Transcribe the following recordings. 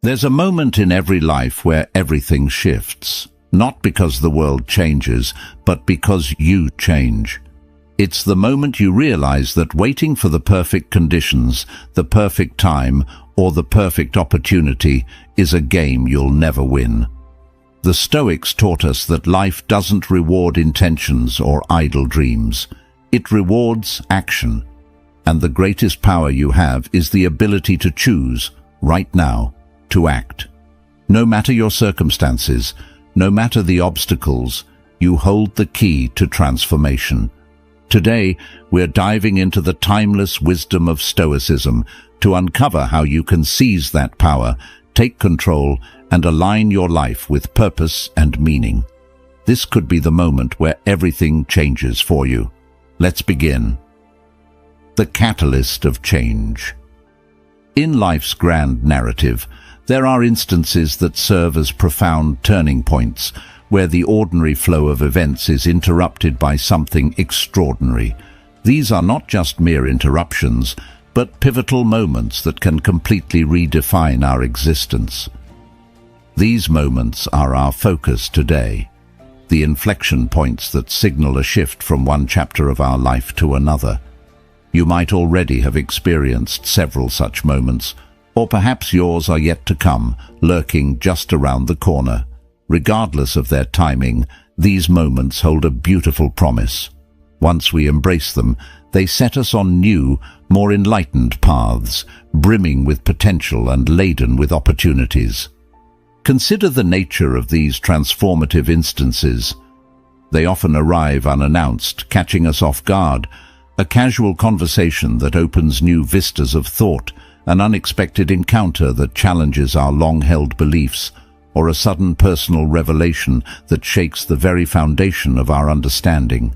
There's a moment in every life where everything shifts, not because the world changes, but because you change. It's the moment you realize that waiting for the perfect conditions, the perfect time, or the perfect opportunity is a game you'll never win. The Stoics taught us that life doesn't reward intentions or idle dreams. It rewards action. And the greatest power you have is the ability to choose, right now, to act. No matter your circumstances, no matter the obstacles, you hold the key to transformation. Today, we're diving into the timeless wisdom of Stoicism to uncover how you can seize that power, take control, and align your life with purpose and meaning. This could be the moment where everything changes for you. Let's begin. The catalyst of change. In life's grand narrative, there are instances that serve as profound turning points, where the ordinary flow of events is interrupted by something extraordinary. These are not just mere interruptions, but pivotal moments that can completely redefine our existence. These moments are our focus today, the inflection points that signal a shift from one chapter of our life to another. You might already have experienced several such moments, or perhaps yours are yet to come, lurking just around the corner. Regardless of their timing, these moments hold a beautiful promise. Once we embrace them, they set us on new, more enlightened paths, brimming with potential and laden with opportunities. Consider the nature of these transformative instances. They often arrive unannounced, catching us off guard, a casual conversation that opens new vistas of thought, an unexpected encounter that challenges our long-held beliefs, or a sudden personal revelation that shakes the very foundation of our understanding.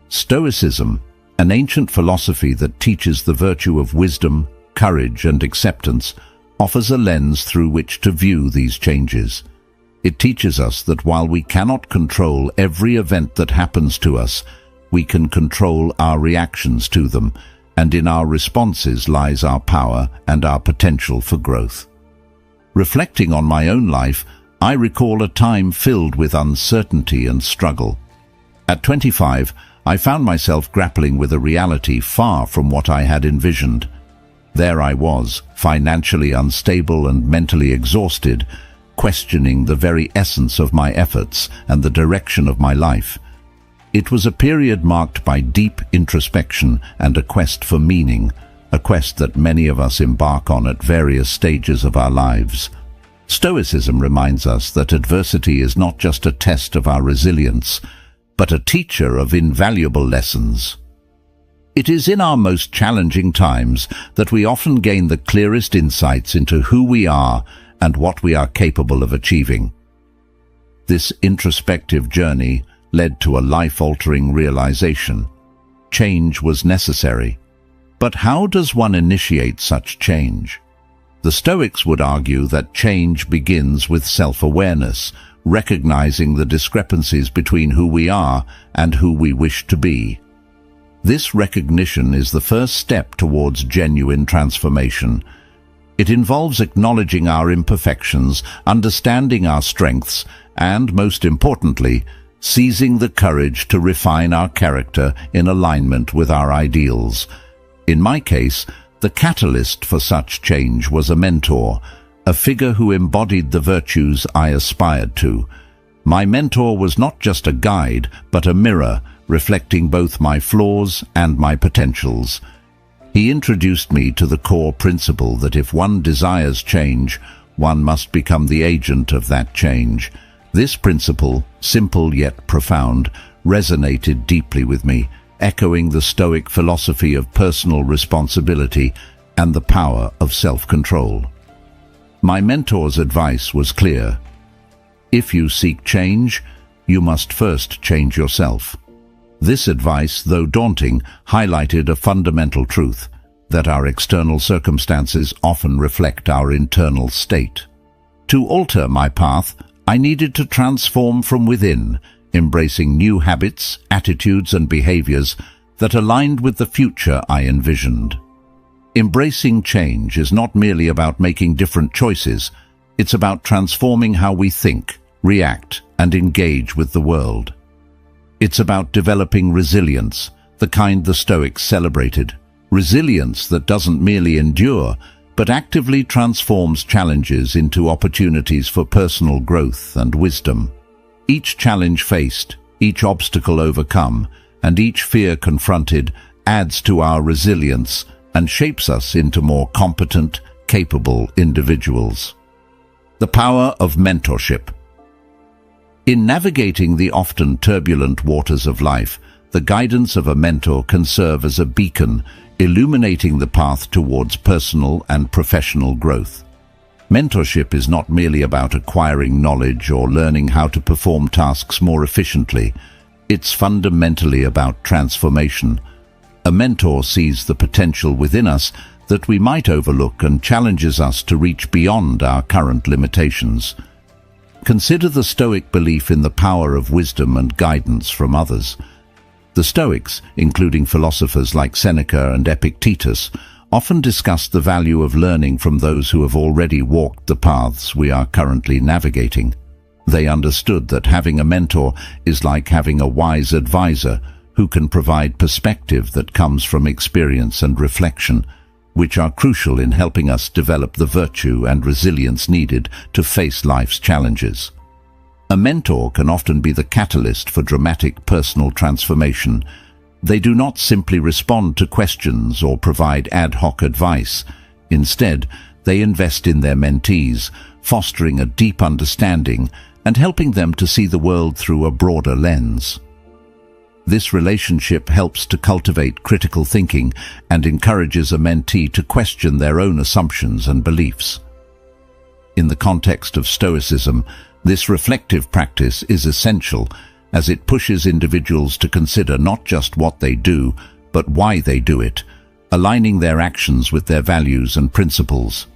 Stoicism, an ancient philosophy that teaches the virtue of wisdom, courage, and acceptance, offers a lens through which to view these changes. It teaches us that while we cannot control every event that happens to us, we can control our reactions to them, and in our responses lies our power and our potential for growth. Reflecting on my own life, I recall a time filled with uncertainty and struggle. At 25, I found myself grappling with a reality far from what I had envisioned. There I was, financially unstable and mentally exhausted, questioning the very essence of my efforts and the direction of my life. It was a period marked by deep introspection and a quest for meaning, a quest that many of us embark on at various stages of our lives. Stoicism reminds us that adversity is not just a test of our resilience, but a teacher of invaluable lessons. It is in our most challenging times that we often gain the clearest insights into who we are and what we are capable of achieving. This introspective journey led to a life-altering realization. Change was necessary. But how does one initiate such change? The Stoics would argue that change begins with self-awareness, recognizing the discrepancies between who we are and who we wish to be. This recognition is the first step towards genuine transformation. It involves acknowledging our imperfections, understanding our strengths, and, most importantly, seizing the courage to refine our character in alignment with our ideals. In my case, the catalyst for such change was a mentor, a figure who embodied the virtues I aspired to. My mentor was not just a guide, but a mirror, reflecting both my flaws and my potentials. He introduced me to the core principle that if one desires change, one must become the agent of that change. This principle, simple yet profound, resonated deeply with me, echoing the Stoic philosophy of personal responsibility and the power of self-control. My mentor's advice was clear. If you seek change, you must first change yourself. This advice, though daunting, highlighted a fundamental truth, that our external circumstances often reflect our internal state. To alter my path, I needed to transform from within, embracing new habits, attitudes, and behaviors that aligned with the future I envisioned. Embracing change is not merely about making different choices, it's about transforming how we think, react, and engage with the world. It's about developing resilience, the kind the Stoics celebrated. Resilience that doesn't merely endure, but actively transforms challenges into opportunities for personal growth and wisdom. Each challenge faced, each obstacle overcome, and each fear confronted adds to our resilience and shapes us into more competent, capable individuals. The power of mentorship. In navigating the often turbulent waters of life, the guidance of a mentor can serve as a beacon, illuminating the path towards personal and professional growth. Mentorship is not merely about acquiring knowledge or learning how to perform tasks more efficiently. It's fundamentally about transformation. A mentor sees the potential within us that we might overlook and challenges us to reach beyond our current limitations. Consider the Stoic belief in the power of wisdom and guidance from others. The Stoics, including philosophers like Seneca and Epictetus, often discuss the value of learning from those who have already walked the paths we are currently navigating. They understood that having a mentor is like having a wise advisor who can provide perspective that comes from experience and reflection, which are crucial in helping us develop the virtue and resilience needed to face life's challenges. A mentor can often be the catalyst for dramatic personal transformation. They do not simply respond to questions or provide ad hoc advice. Instead, they invest in their mentees, fostering a deep understanding and helping them to see the world through a broader lens. This relationship helps to cultivate critical thinking and encourages a mentee to question their own assumptions and beliefs. In the context of Stoicism, this reflective practice is essential as it pushes individuals to consider not just what they do, but why they do it, aligning their actions with their values and principles.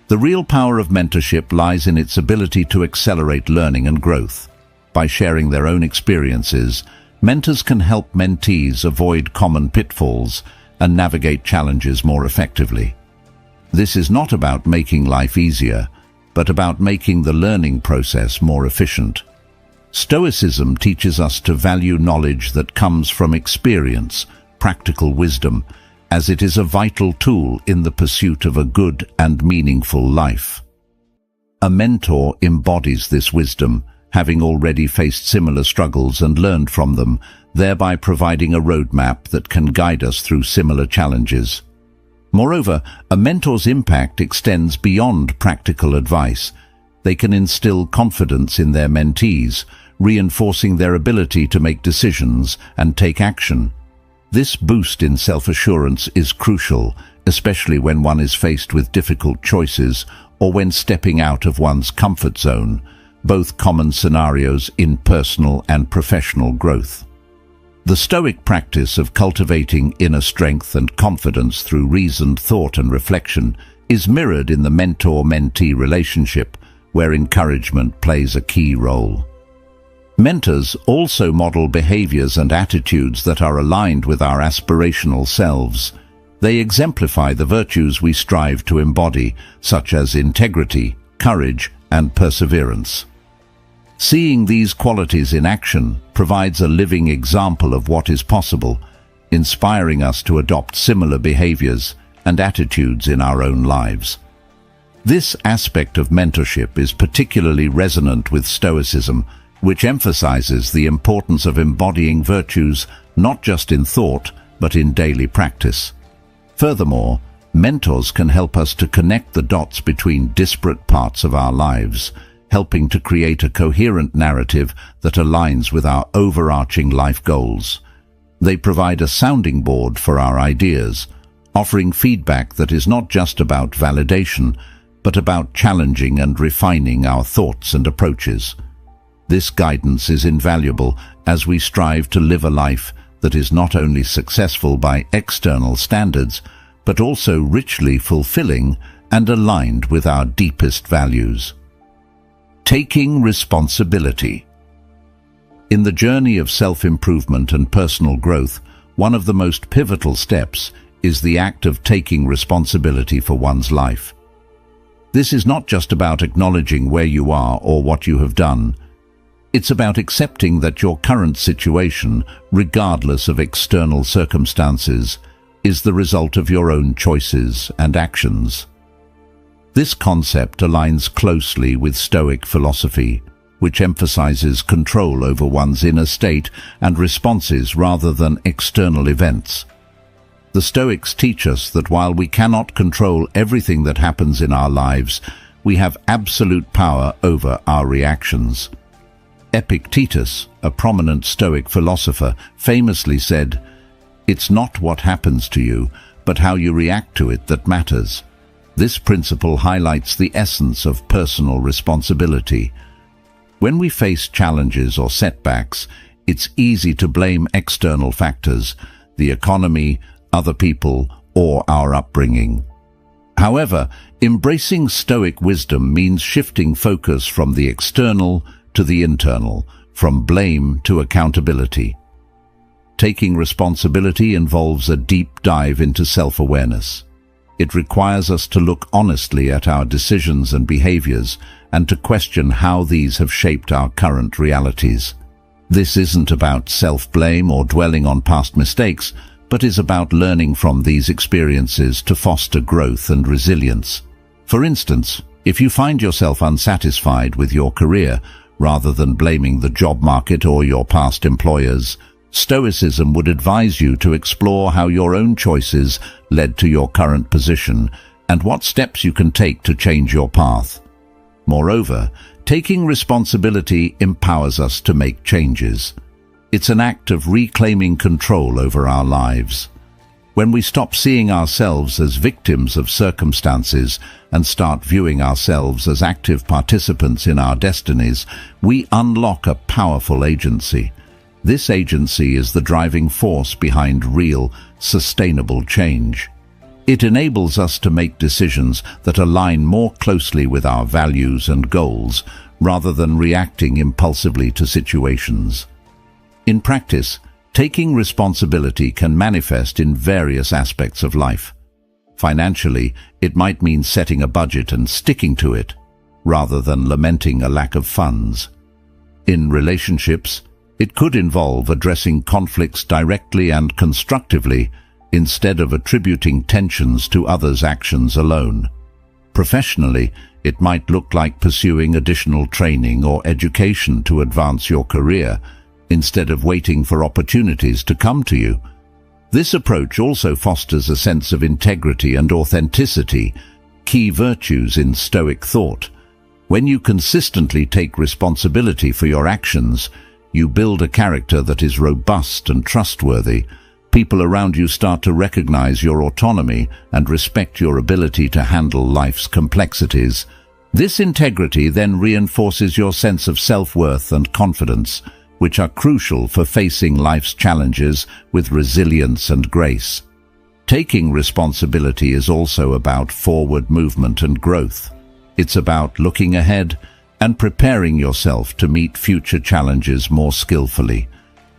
The real power of mentorship lies in its ability to accelerate learning and growth. By sharing their own experiences, mentors can help mentees avoid common pitfalls and navigate challenges more effectively. This is not about making life easier, but about making the learning process more efficient. Stoicism teaches us to value knowledge that comes from experience, practical wisdom, as it is a vital tool in the pursuit of a good and meaningful life. A mentor embodies this wisdom, having already faced similar struggles and learned from them, thereby providing a roadmap that can guide us through similar challenges. Moreover, a mentor's impact extends beyond practical advice. They can instill confidence in their mentees, reinforcing their ability to make decisions and take action. This boost in self-assurance is crucial, especially when one is faced with difficult choices or when stepping out of one's comfort zone, both common scenarios in personal and professional growth. The Stoic practice of cultivating inner strength and confidence through reasoned thought and reflection is mirrored in the mentor-mentee relationship, where encouragement plays a key role. Mentors also model behaviors and attitudes that are aligned with our aspirational selves. They exemplify the virtues we strive to embody, such as integrity, courage, and perseverance. Seeing these qualities in action provides a living example of what is possible, inspiring us to adopt similar behaviors and attitudes in our own lives. This aspect of mentorship is particularly resonant with Stoicism, which emphasizes the importance of embodying virtues not just in thought, but in daily practice. Furthermore, mentors can help us to connect the dots between disparate parts of our lives, helping to create a coherent narrative that aligns with our overarching life goals. They provide a sounding board for our ideas, offering feedback that is not just about validation, but about challenging and refining our thoughts and approaches. This guidance is invaluable as we strive to live a life that is not only successful by external standards, but also richly fulfilling and aligned with our deepest values. Taking responsibility. In the journey of self-improvement and personal growth, one of the most pivotal steps is the act of taking responsibility for one's life. This is not just about acknowledging where you are or what you have done. It's about accepting that your current situation, regardless of external circumstances, is the result of your own choices and actions. This concept aligns closely with Stoic philosophy, which emphasizes control over one's inner state and responses rather than external events. The Stoics teach us that while we cannot control everything that happens in our lives, we have absolute power over our reactions. Epictetus, a prominent Stoic philosopher, famously said, "It's not what happens to you, but how you react to it that matters." This principle highlights the essence of personal responsibility. When we face challenges or setbacks, it's easy to blame external factors, the economy, other people, or our upbringing. However, embracing Stoic wisdom means shifting focus from the external to the internal, from blame to accountability. Taking responsibility involves a deep dive into self-awareness. It requires us to look honestly at our decisions and behaviors and to question how these have shaped our current realities. This isn't about self-blame or dwelling on past mistakes, but is about learning from these experiences to foster growth and resilience. For instance, if you find yourself unsatisfied with your career, rather than blaming the job market or your past employers, Stoicism would advise you to explore how your own choices led to your current position and what steps you can take to change your path. Moreover, taking responsibility empowers us to make changes. It's an act of reclaiming control over our lives. When we stop seeing ourselves as victims of circumstances and start viewing ourselves as active participants in our destinies, we unlock a powerful agency. This agency is the driving force behind real, sustainable change. It enables us to make decisions that align more closely with our values and goals, rather than reacting impulsively to situations. In practice, taking responsibility can manifest in various aspects of life. Financially, it might mean setting a budget and sticking to it, rather than lamenting a lack of funds. In relationships, it could involve addressing conflicts directly and constructively, instead of attributing tensions to others' actions alone. Professionally, it might look like pursuing additional training or education to advance your career, instead of waiting for opportunities to come to you. This approach also fosters a sense of integrity and authenticity, key virtues in Stoic thought. When you consistently take responsibility for your actions, you build a character that is robust and trustworthy. People around you start to recognize your autonomy and respect your ability to handle life's complexities. This integrity then reinforces your sense of self-worth and confidence, which are crucial for facing life's challenges with resilience and grace. Taking responsibility is also about forward movement and growth. It's about looking ahead and preparing yourself to meet future challenges more skillfully.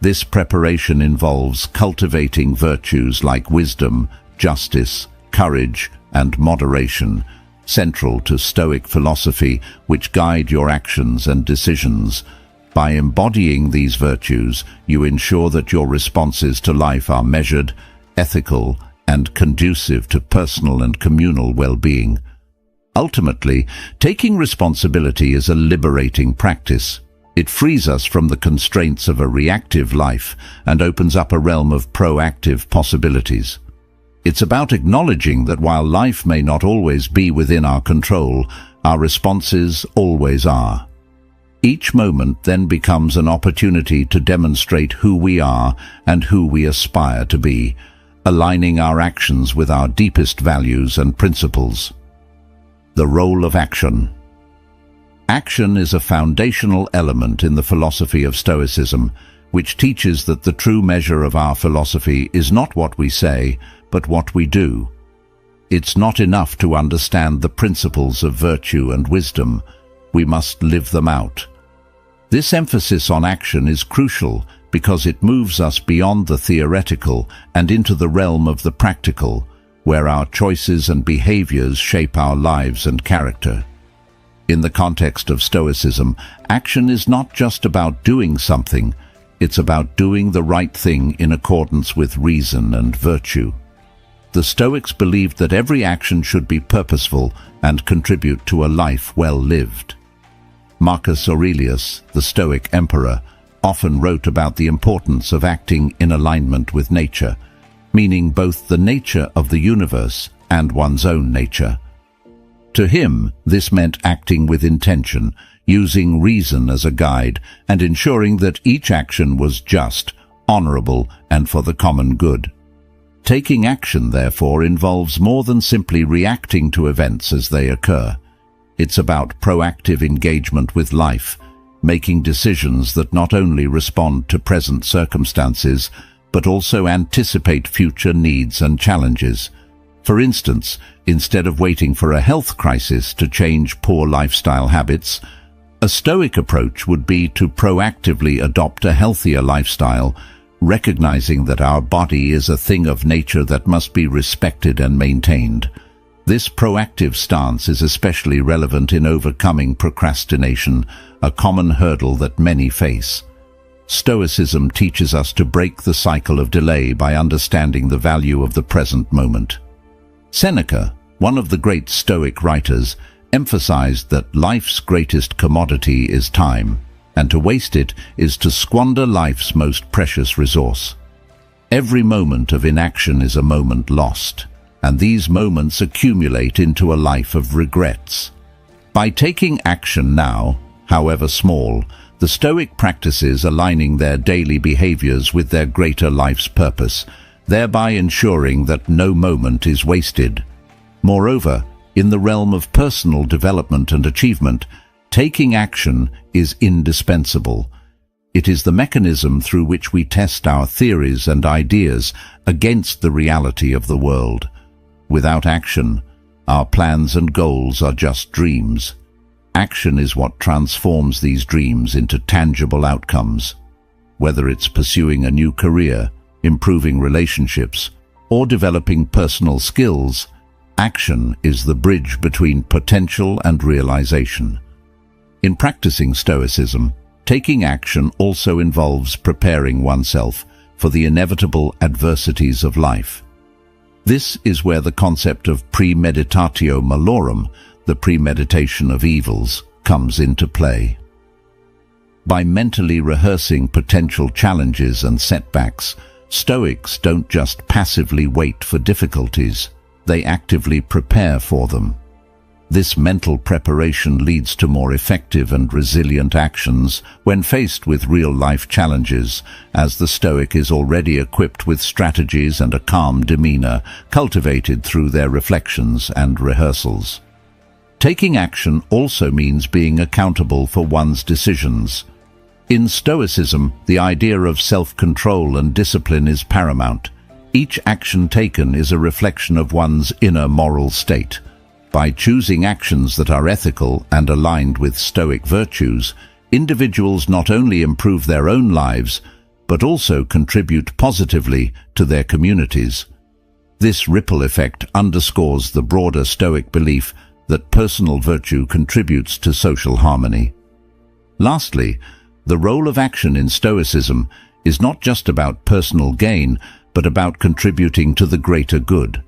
This preparation involves cultivating virtues like wisdom, justice, courage, and moderation, central to Stoic philosophy, which guide your actions and decisions. By embodying these virtues, you ensure that your responses to life are measured, ethical, and conducive to personal and communal well-being. Ultimately, taking responsibility is a liberating practice. It frees us from the constraints of a reactive life and opens up a realm of proactive possibilities. It's about acknowledging that while life may not always be within our control, our responses always are. Each moment then becomes an opportunity to demonstrate who we are and who we aspire to be, aligning our actions with our deepest values and principles. The role of action. Action is a foundational element in the philosophy of Stoicism, which teaches that the true measure of our philosophy is not what we say, but what we do. It's not enough to understand the principles of virtue and wisdom. We must live them out. This emphasis on action is crucial because it moves us beyond the theoretical and into the realm of the practical, where our choices and behaviors shape our lives and character. In the context of Stoicism, action is not just about doing something, it's about doing the right thing in accordance with reason and virtue. The Stoics believed that every action should be purposeful and contribute to a life well lived. Marcus Aurelius, the Stoic emperor, often wrote about the importance of acting in alignment with nature, meaning both the nature of the universe and one's own nature. To him, this meant acting with intention, using reason as a guide, and ensuring that each action was just, honorable, and for the common good. Taking action, therefore, involves more than simply reacting to events as they occur. It's about proactive engagement with life, making decisions that not only respond to present circumstances, but also anticipate future needs and challenges. For instance, instead of waiting for a health crisis to change poor lifestyle habits, a Stoic approach would be to proactively adopt a healthier lifestyle, recognizing that our body is a thing of nature that must be respected and maintained. This proactive stance is especially relevant in overcoming procrastination, a common hurdle that many face. Stoicism teaches us to break the cycle of delay by understanding the value of the present moment. Seneca, one of the great Stoic writers, emphasized that life's greatest commodity is time, and to waste it is to squander life's most precious resource. Every moment of inaction is a moment lost, and these moments accumulate into a life of regrets. By taking action now, however small, the Stoic practices aligning their daily behaviors with their greater life's purpose, thereby ensuring that no moment is wasted. Moreover, in the realm of personal development and achievement, taking action is indispensable. It is the mechanism through which we test our theories and ideas against the reality of the world. Without action, our plans and goals are just dreams. Action is what transforms these dreams into tangible outcomes. Whether it's pursuing a new career, improving relationships, or developing personal skills, action is the bridge between potential and realization. In practicing Stoicism, taking action also involves preparing oneself for the inevitable adversities of life. This is where the concept of premeditatio malorum, the premeditation of evils, comes into play. By mentally rehearsing potential challenges and setbacks, Stoics don't just passively wait for difficulties, they actively prepare for them. This mental preparation leads to more effective and resilient actions when faced with real-life challenges, as the Stoic is already equipped with strategies and a calm demeanor cultivated through their reflections and rehearsals. Taking action also means being accountable for one's decisions. In Stoicism, the idea of self-control and discipline is paramount. Each action taken is a reflection of one's inner moral state. By choosing actions that are ethical and aligned with Stoic virtues, individuals not only improve their own lives, but also contribute positively to their communities. This ripple effect underscores the broader Stoic belief that personal virtue contributes to social harmony. Lastly, the role of action in Stoicism is not just about personal gain, but about contributing to the greater good.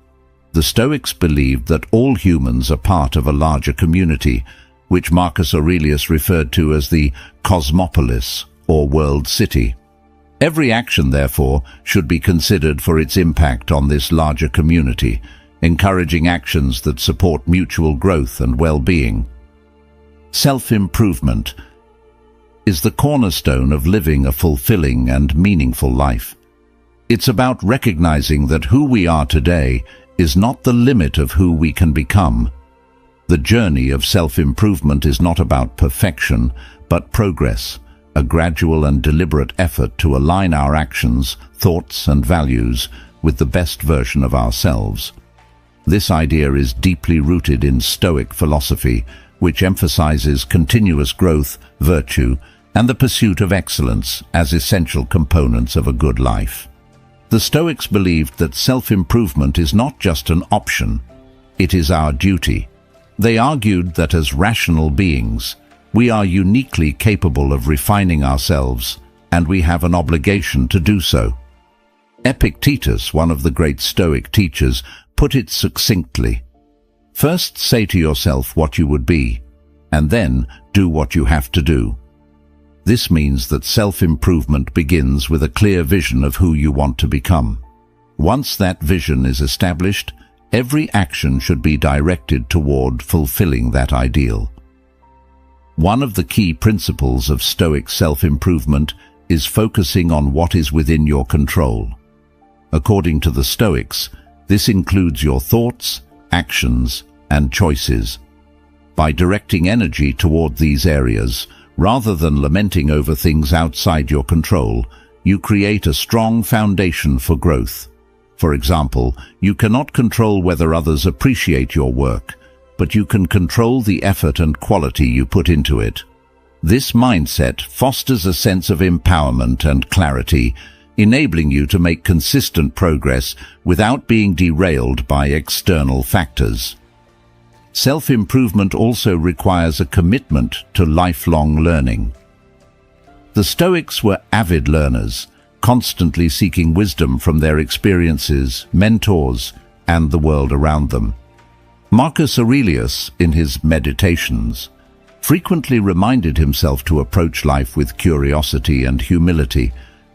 The Stoics believed that all humans are part of a larger community, which Marcus Aurelius referred to as the cosmopolis, or world city. Every action, therefore, should be considered for its impact on this larger community, encouraging actions that support mutual growth and well-being. Self-improvement is the cornerstone of living a fulfilling and meaningful life. It's about recognizing that who we are today is not the limit of who we can become. The journey of self-improvement is not about perfection, but progress, a gradual and deliberate effort to align our actions, thoughts, and values with the best version of ourselves. This idea is deeply rooted in Stoic philosophy, which emphasizes continuous growth, virtue, and the pursuit of excellence as essential components of a good life. The Stoics believed that self-improvement is not just an option, it is our duty. They argued that as rational beings, we are uniquely capable of refining ourselves, and we have an obligation to do so. Epictetus, one of the great Stoic teachers, put it succinctly: "First say to yourself what you would be, and then do what you have to do." This means that self-improvement begins with a clear vision of who you want to become. Once that vision is established, every action should be directed toward fulfilling that ideal. One of the key principles of Stoic self-improvement is focusing on what is within your control. According to the Stoics, this includes your thoughts, actions, and choices. By directing energy toward these areas, rather than lamenting over things outside your control, you create a strong foundation for growth. For example, you cannot control whether others appreciate your work, but you can control the effort and quality you put into it. This mindset fosters a sense of empowerment and clarity, enabling you to make consistent progress without being derailed by external factors. Self-improvement also requires a commitment to lifelong learning. The Stoics were avid learners, constantly seeking wisdom from their experiences, mentors, and the world around them. Marcus Aurelius, in his Meditations, frequently reminded himself to approach life with curiosity and humility,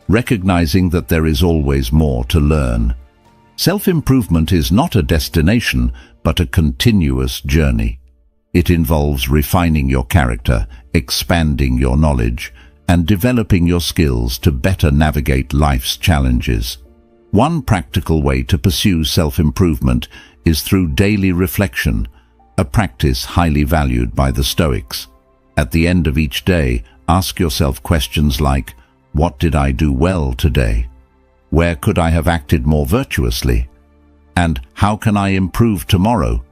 recognizing that there is always more to learn. Self-improvement is not a destination, but a continuous journey. It involves refining your character, expanding your knowledge, and developing your skills to better navigate life's challenges. One practical way to pursue self-improvement is through daily reflection, a practice highly valued by the Stoics. At the end of each day, ask yourself questions like, "What did I do well today? Where could I have acted more virtuously? And how can I improve tomorrow?"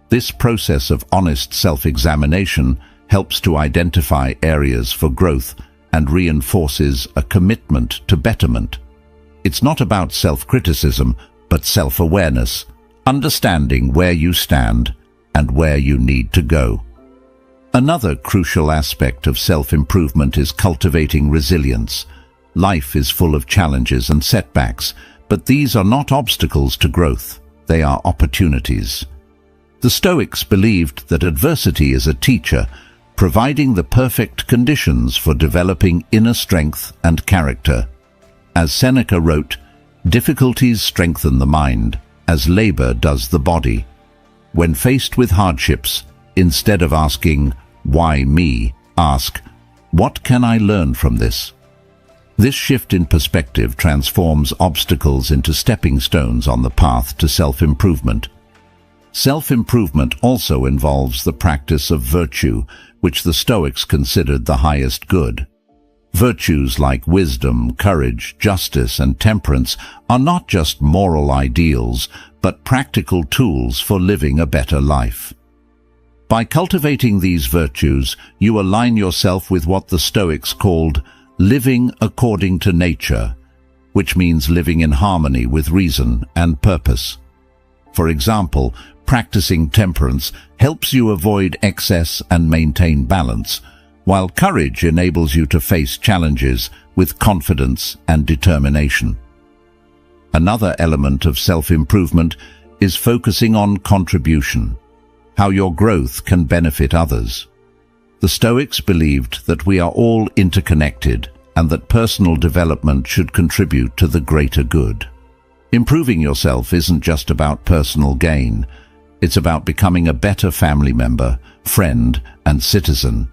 This process of honest self-examination helps to identify areas for growth and reinforces a commitment to betterment. It's not about self-criticism, but self-awareness, understanding where you stand and where you need to go. Another crucial aspect of self-improvement is cultivating resilience. Life is full of challenges and setbacks, but these are not obstacles to growth, they are opportunities. The Stoics believed that adversity is a teacher, providing the perfect conditions for developing inner strength and character. As Seneca wrote, "Difficulties strengthen the mind, as labor does the body." When faced with hardships, instead of asking, "Why me?" ask, "What can I learn from this?" This shift in perspective transforms obstacles into stepping stones on the path to self-improvement. Self-improvement also involves the practice of virtue, which the Stoics considered the highest good. Virtues like wisdom, courage, justice, and temperance are not just moral ideals, but practical tools for living a better life. By cultivating these virtues, you align yourself with what the Stoics called living according to nature, which means living in harmony with reason and purpose. For example, practicing temperance helps you avoid excess and maintain balance, while courage enables you to face challenges with confidence and determination. Another element of self-improvement is focusing on contribution, how your growth can benefit others. The Stoics believed that we are all interconnected and that personal development should contribute to the greater good. Improving yourself isn't just about personal gain. It's about becoming a better family member, friend, and citizen.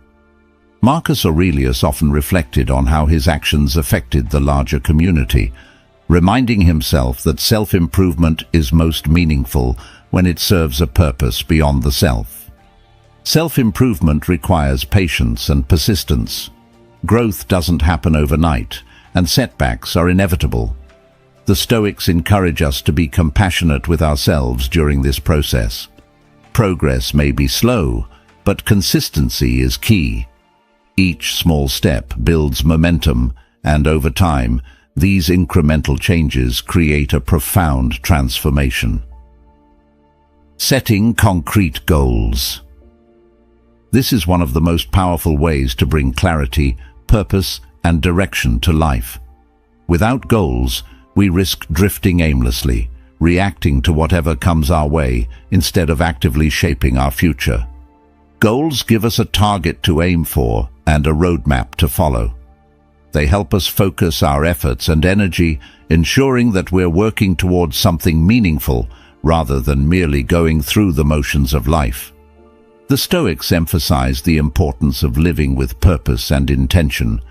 Marcus Aurelius often reflected on how his actions affected the larger community, reminding himself that self-improvement is most meaningful when it serves a purpose beyond the self. Self-improvement requires patience and persistence. Growth doesn't happen overnight, and setbacks are inevitable. The Stoics encourage us to be compassionate with ourselves during this process. Progress may be slow, but consistency is key. Each small step builds momentum, and over time, these incremental changes create a profound transformation. Setting concrete goals. This is one of the most powerful ways to bring clarity, purpose, and direction to life. Without goals, we risk drifting aimlessly, reacting to whatever comes our way instead of actively shaping our future. Goals give us a target to aim for and a roadmap to follow. They help us focus our efforts and energy, ensuring that we're working towards something meaningful rather than merely going through the motions of life. The Stoics emphasized the importance of living with purpose and intention.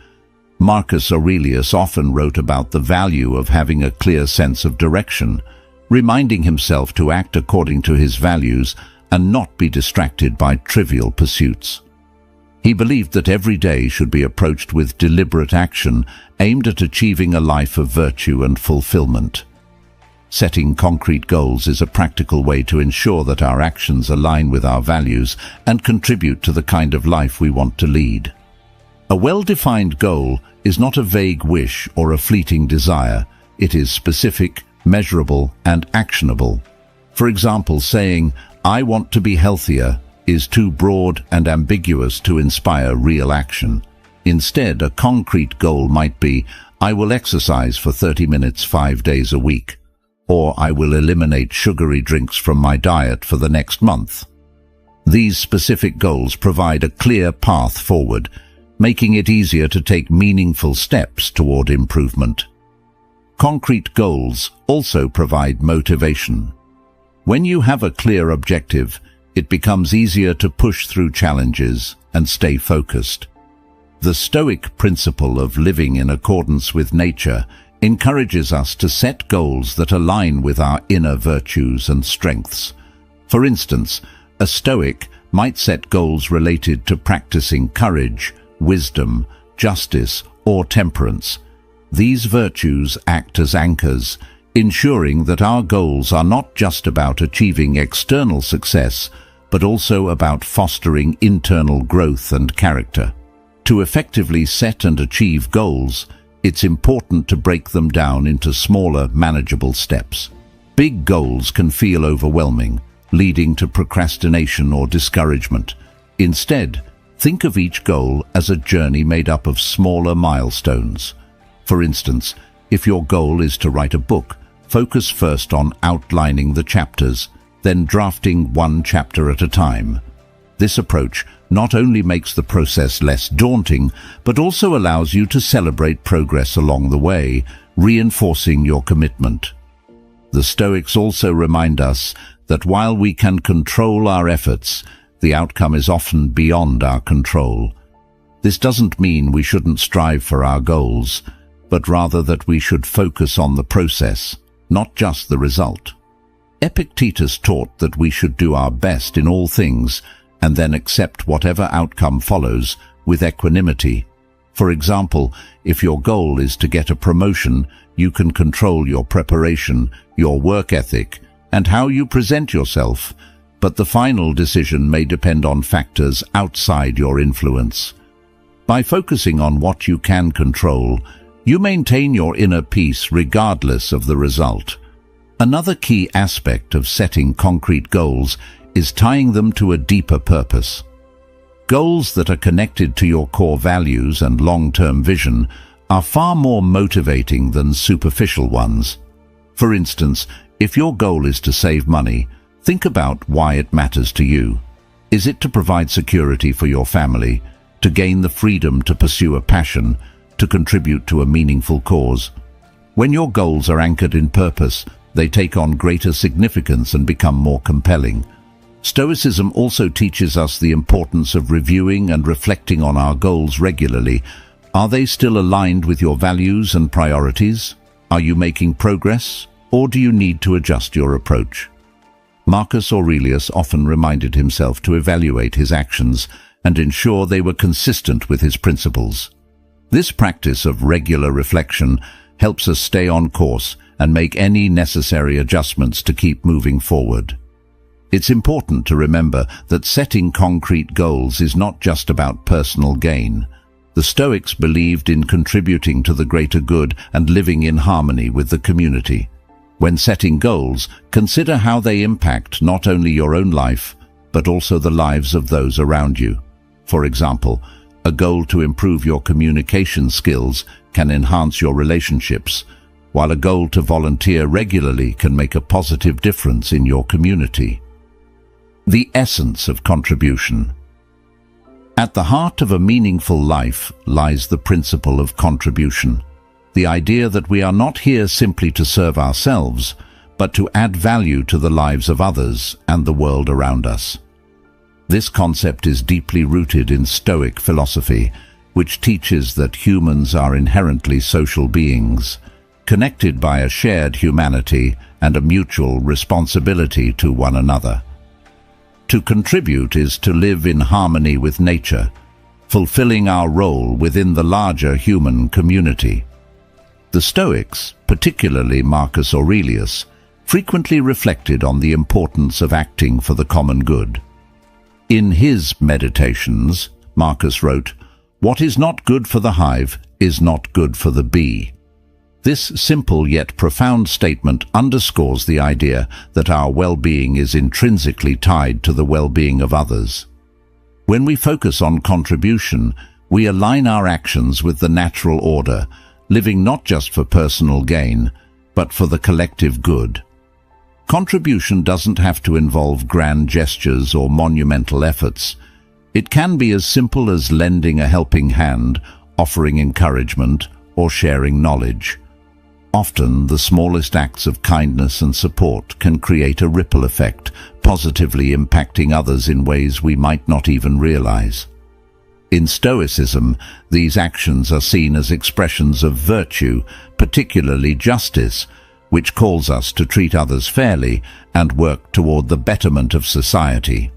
Marcus Aurelius often wrote about the value of having a clear sense of direction, reminding himself to act according to his values and not be distracted by trivial pursuits. He believed that every day should be approached with deliberate action aimed at achieving a life of virtue and fulfillment. Setting concrete goals is a practical way to ensure that our actions align with our values and contribute to the kind of life we want to lead. A well-defined goal is not a vague wish or a fleeting desire. It is specific, measurable, and actionable. For example, saying, "I want to be healthier," is too broad and ambiguous to inspire real action. Instead, a concrete goal might be, "I will exercise for 30 minutes 5 days a week," or "I will eliminate sugary drinks from my diet for the next month." These specific goals provide a clear path forward, making it easier to take meaningful steps toward improvement. Concrete goals also provide motivation. When you have a clear objective, it becomes easier to push through challenges and stay focused. The Stoic principle of living in accordance with nature encourages us to set goals that align with our inner virtues and strengths. For instance, a Stoic might set goals related to practicing courage, wisdom, justice, or temperance. These virtues act as anchors, ensuring that our goals are not just about achieving external success, but also about fostering internal growth and character. To effectively set and achieve goals, it's important to break them down into smaller, manageable steps. Big goals can feel overwhelming, leading to procrastination or discouragement. Instead, think of each goal as a journey made up of smaller milestones. For instance, if your goal is to write a book, focus first on outlining the chapters, then drafting one chapter at a time. This approach not only makes the process less daunting, but also allows you to celebrate progress along the way, reinforcing your commitment. The Stoics also remind us that while we can control our efforts, the outcome is often beyond our control. This doesn't mean we shouldn't strive for our goals, but rather that we should focus on the process, not just the result. Epictetus taught that we should do our best in all things and then accept whatever outcome follows with equanimity. For example, if your goal is to get a promotion, you can control your preparation, your work ethic, and how you present yourself, but the final decision may depend on factors outside your influence. By focusing on what you can control, you maintain your inner peace regardless of the result. Another key aspect of setting concrete goals is tying them to a deeper purpose. Goals that are connected to your core values and long-term vision are far more motivating than superficial ones. For instance, if your goal is to save money, think about why it matters to you. Is it to provide security for your family, to gain the freedom to pursue a passion, to contribute to a meaningful cause? When your goals are anchored in purpose, they take on greater significance and become more compelling. Stoicism also teaches us the importance of reviewing and reflecting on our goals regularly. Are they still aligned with your values and priorities? Are you making progress, or do you need to adjust your approach? Marcus Aurelius often reminded himself to evaluate his actions and ensure they were consistent with his principles. This practice of regular reflection helps us stay on course and make any necessary adjustments to keep moving forward. It's important to remember that setting concrete goals is not just about personal gain. The Stoics believed in contributing to the greater good and living in harmony with the community. When setting goals, consider how they impact not only your own life, but also the lives of those around you. For example, a goal to improve your communication skills can enhance your relationships, while a goal to volunteer regularly can make a positive difference in your community. The essence of contribution. At the heart of a meaningful life lies the principle of contribution, the idea that we are not here simply to serve ourselves, but to add value to the lives of others and the world around us. This concept is deeply rooted in Stoic philosophy, which teaches that humans are inherently social beings, connected by a shared humanity and a mutual responsibility to one another. To contribute is to live in harmony with nature, fulfilling our role within the larger human community. The Stoics, particularly Marcus Aurelius, frequently reflected on the importance of acting for the common good. In his Meditations, Marcus wrote, "What is not good for the hive is not good for the bee." This simple yet profound statement underscores the idea that our well-being is intrinsically tied to the well-being of others. When we focus on contribution, we align our actions with the natural order, living not just for personal gain, but for the collective good. Contribution doesn't have to involve grand gestures or monumental efforts. It can be as simple as lending a helping hand, offering encouragement, or sharing knowledge. Often, the smallest acts of kindness and support can create a ripple effect, positively impacting others in ways we might not even realize. In Stoicism, these actions are seen as expressions of virtue, particularly justice, which calls us to treat others fairly and work toward the betterment of society.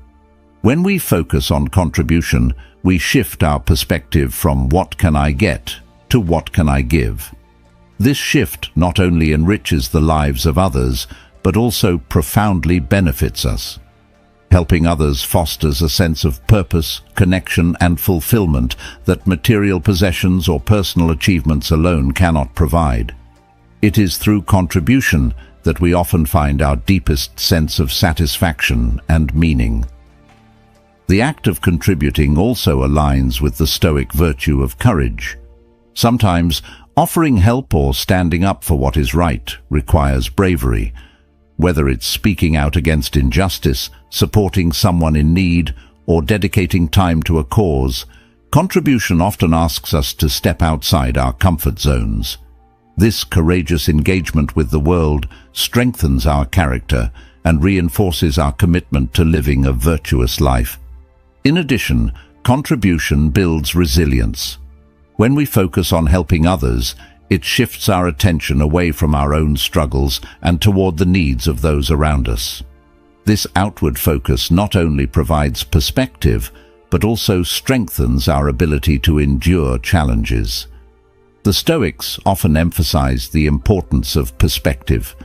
When we focus on contribution, we shift our perspective from "what can I get" to "what can I give?" This shift not only enriches the lives of others, but also profoundly benefits us. Helping others fosters a sense of purpose, connection, and fulfillment that material possessions or personal achievements alone cannot provide. It is through contribution that we often find our deepest sense of satisfaction and meaning. The act of contributing also aligns with the Stoic virtue of courage. Sometimes, offering help or standing up for what is right requires bravery. Whether it's speaking out against injustice, supporting someone in need, or dedicating time to a cause, contribution often asks us to step outside our comfort zones. This courageous engagement with the world strengthens our character and reinforces our commitment to living a virtuous life. In addition, contribution builds resilience. When we focus on helping others, it shifts our attention away from our own struggles and toward the needs of those around us. This outward focus not only provides perspective, but also strengthens our ability to endure challenges. The Stoics often emphasize the importance of perspective,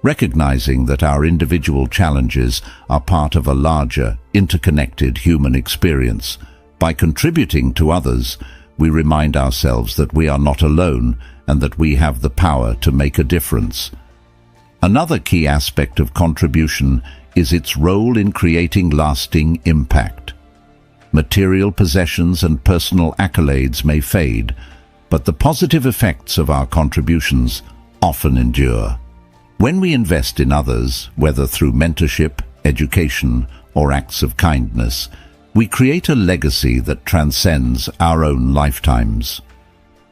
recognizing that our individual challenges are part of a larger, interconnected human experience. By contributing to others, we remind ourselves that we are not alone and that we have the power to make a difference. Another key aspect of contribution is its role in creating lasting impact. Material possessions and personal accolades may fade, but the positive effects of our contributions often endure. When we invest in others, whether through mentorship, education, or acts of kindness, we create a legacy that transcends our own lifetimes.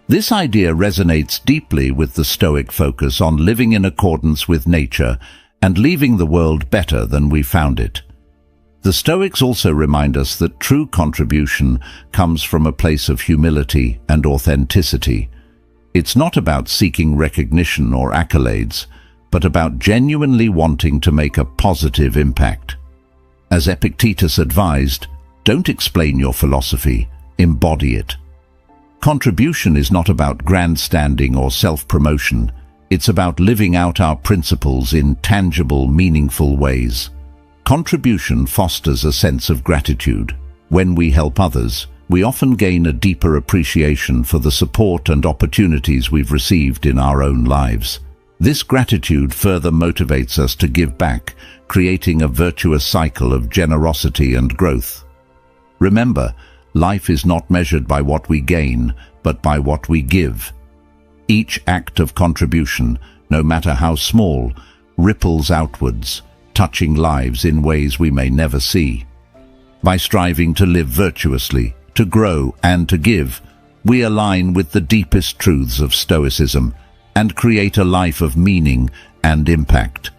This idea resonates deeply with the Stoic focus on living in accordance with nature and leaving the world better than we found it. The Stoics also remind us that true contribution comes from a place of humility and authenticity. It's not about seeking recognition or accolades, but about genuinely wanting to make a positive impact. As Epictetus advised, don't explain your philosophy, embody it. Contribution is not about grandstanding or self-promotion. It's about living out our principles in tangible, meaningful ways. Contribution fosters a sense of gratitude. When we help others, we often gain a deeper appreciation for the support and opportunities we've received in our own lives. This gratitude further motivates us to give back, creating a virtuous cycle of generosity and growth. Remember, life is not measured by what we gain, but by what we give. Each act of contribution, no matter how small, ripples outwards, touching lives in ways we may never see. By striving to live virtuously, to grow and to give, we align with the deepest truths of Stoicism and create a life of meaning and impact.